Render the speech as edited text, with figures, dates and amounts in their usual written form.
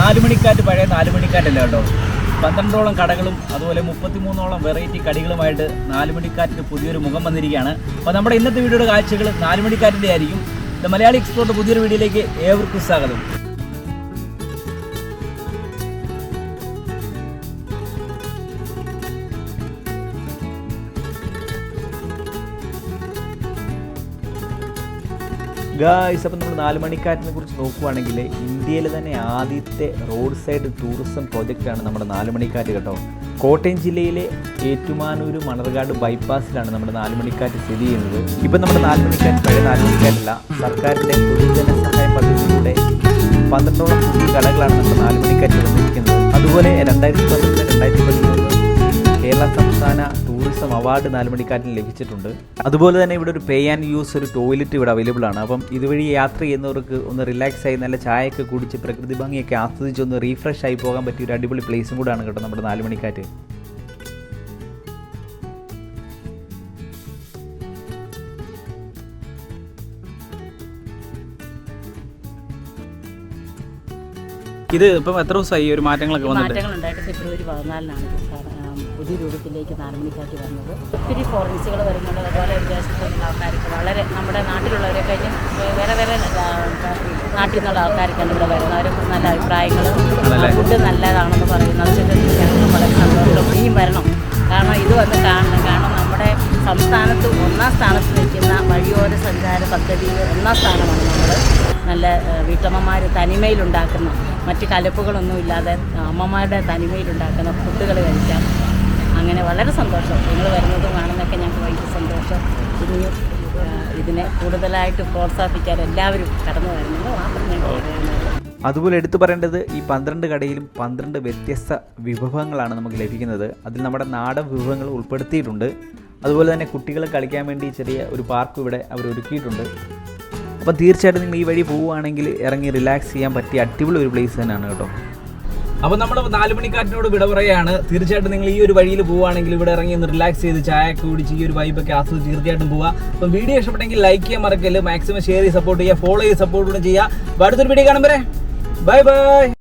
നാലുമണിക്കാറ്റ് പഴയ നാലുമണിക്കാറ്റല്ല കേട്ടോ. 12ഓളം കടകളും അതുപോലെ 33ഓളം വെറൈറ്റി കടികളുമായിട്ട് നാലുമണിക്കാറ്റിന് പുതിയൊരു മുഖം വന്നിരിക്കുകയാണ്. അപ്പോൾ നമ്മുടെ ഇന്നത്തെ വീഡിയോയുടെ കാഴ്ചകൾ നാലുമണിക്കാറ്റിൻ്റെ ആയിരിക്കും. മലയാളി എക്സ്പ്ലോറിൻ്റെ പുതിയൊരു വീഡിയോയിലേക്ക് ഏവർക്കും സ്വാഗതം. ഗായ്സ്, അപ്പം നമ്മൾ നാലുമണിക്കാറ്റിനെ കുറിച്ച് നോക്കുകയാണെങ്കിൽ ഇന്ത്യയിലെ തന്നെ ആദ്യത്തെ റോഡ് സൈഡ് ടൂറിസം പ്രോജക്റ്റാണ് നമ്മുടെ നാലുമണിക്കാറ്റ് കേട്ടോ. കോട്ടയം ജില്ലയിലെ ഏറ്റുമാനൂർ മണർകാട് ബൈപ്പാസിലാണ് നമ്മുടെ നാലുമണിക്കാറ്റ് സ്ഥിതി ചെയ്യുന്നത്. ഇപ്പം നമ്മുടെ നാലുമണിക്കാറ്റ് പഴയ നാലുമണിക്കാറ്റല്ല, സർക്കാരിൻ്റെ പൊതുജന സഹായ പദ്ധതിയിലൂടെ 12ഓളം പുതിയ കടകളാണ് നമ്മുടെ നാലുമണിക്കാറ്റ് നിർമ്മിക്കുന്നത്. അതുപോലെ 2012-2013 കേരള സംസ്ഥാന ടൂറിസം അവാർഡ് നാലുമണിക്കാറ്റിന് ലഭിച്ചിട്ടുണ്ട്. അതുപോലെ തന്നെ ഇവിടെ ഒരു പേ ആൻഡ് യൂസ് ഒരു ടോയ്ലറ്റ് ഇവിടെ അവൈലബിൾ ആണ്. അപ്പം ഇതുവഴി യാത്ര ചെയ്യുന്നവർക്ക് ഒന്ന് റിലാക്സ് ആയി നല്ല ചായയൊക്കെ കുടിച്ച് പ്രകൃതി ഭംഗിയൊക്കെ ആസ്വദിച്ച് ഒന്ന് റീഫ്രഷ് ആയി പോകാൻ പറ്റിയ ഒരു അടിപൊളി പ്ലേസും കൂടാണ് കേട്ടോ നമ്മുടെ നാലുമണിക്കാറ്റ്. ഇത് ഇപ്പം എത്ര ദിവസമായി ഒരു മാറ്റങ്ങളൊക്കെ വന്നിട്ട്? മാറ്റങ്ങളുണ്ടായിട്ട് ഫെബ്രുവരി 14-നാണ് പുതിയ രൂപത്തിലേക്ക് നാലുമണിക്കാറ്റ് വന്നത്. ഒത്തിരി ഫോറൻസുകൾ വരുന്നുണ്ട്. അതുപോലെ വിദേശത്തുള്ള ആൾക്കാർക്ക് വളരെ നമ്മുടെ നാട്ടിലുള്ളവരെ കഴിഞ്ഞ് വേറെ വേറെ നാട്ടിൽ നിന്നുള്ള ആൾക്കാർക്കാണ് ഇവിടെ വരുന്നത്. അവർക്ക് നല്ല അഭിപ്രായങ്ങൾ, ഫുഡ് നല്ലതാണെന്ന് പറയുന്നത് ഞങ്ങൾക്ക് വളരെ സന്തോഷം. ഇനിയും വരണം, കാരണം ഇത് വന്ന് കാണണം. കാരണം നമ്മുടെ സംസ്ഥാനത്ത് 1ാം സ്ഥാനത്ത് നിൽക്കുന്ന വഴിയോര സഞ്ചാര പദ്ധതിയിൽ 1ാം സ്ഥാനമാണ് നമ്മൾ. നല്ല വീട്ടമ്മമാർ തനിമയിലുണ്ടാക്കുന്ന മറ്റ് കലപ്പുകളൊന്നും ഇല്ലാതെ അമ്മമാരുടെ തനിമയിലുണ്ടാക്കുന്ന ഫുഡുകൾ കഴിക്കാം. അങ്ങനെ വളരെ സന്തോഷം. നിങ്ങൾ വരുന്നതും കാണുന്നതൊക്കെ ഞങ്ങൾക്ക് ഭയങ്കര സന്തോഷം. ഇനിയും ഇതിനെ കൂടുതലായിട്ട് പ്രോത്സാഹിപ്പിക്കാൻ എല്ലാവരും കടന്നു വരുന്നത് മാത്രം ഞാൻ പറയുന്നത്. അതുപോലെ എടുത്തു പറയേണ്ടത് ഈ 12 കടയിലും 12 വ്യത്യസ്ത വിഭവങ്ങളാണ് നമുക്ക് ലഭിക്കുന്നത്. അതിൽ നമ്മുടെ നാടൻ വിഭവങ്ങൾ ഉൾപ്പെടുത്തിയിട്ടുണ്ട്. അതുപോലെ തന്നെ കുട്ടികളെ കളിക്കാൻ വേണ്ടി ചെറിയ ഒരു പാർക്ക് ഇവിടെ അവർ ഒരുക്കിയിട്ടുണ്ട്. അപ്പോൾ തീർച്ചയായിട്ടും നിങ്ങൾ ഈ വഴി പോവുകയാണെങ്കിൽ ഇറങ്ങി റിലാക്സ് ചെയ്യാൻ പറ്റിയ അടിപൊളി ഒരു പ്ലേസ് തന്നെയാണ് കേട്ടോ. അപ്പോൾ നമ്മൾ നാലുമണിക്കാറ്റിനോട് വിട പറയുകയാണ്. തീർച്ചയായിട്ടും നിങ്ങൾ ഈ ഒരു വഴിയിൽ പോവുകയാണെങ്കിൽ ഇവിടെ ഇറങ്ങി ഒന്ന് റിലാക്സ് ചെയ്ത് ചായയൊക്കെ കുടിച്ച് ഈ ഒരു വൈബൊക്കെ ആസ്വദിച്ച് തീർച്ചയായിട്ടും പോവുക. അപ്പം വീഡിയോ ഇഷ്ടപ്പെട്ടെങ്കിൽ ലൈക്ക് ചെയ്യാൻ മറക്കല്ല്, മാക്സിമം ഷെയർ ചെയ്ത് സപ്പോർട്ട് ചെയ്യുക, ഫോളോ ചെയ്ത് സപ്പോർട്ട് ചെയ്യുക. അടുത്തൊരു വീഡിയോ കാണുമ്പോൾ ബൈ ബൈ.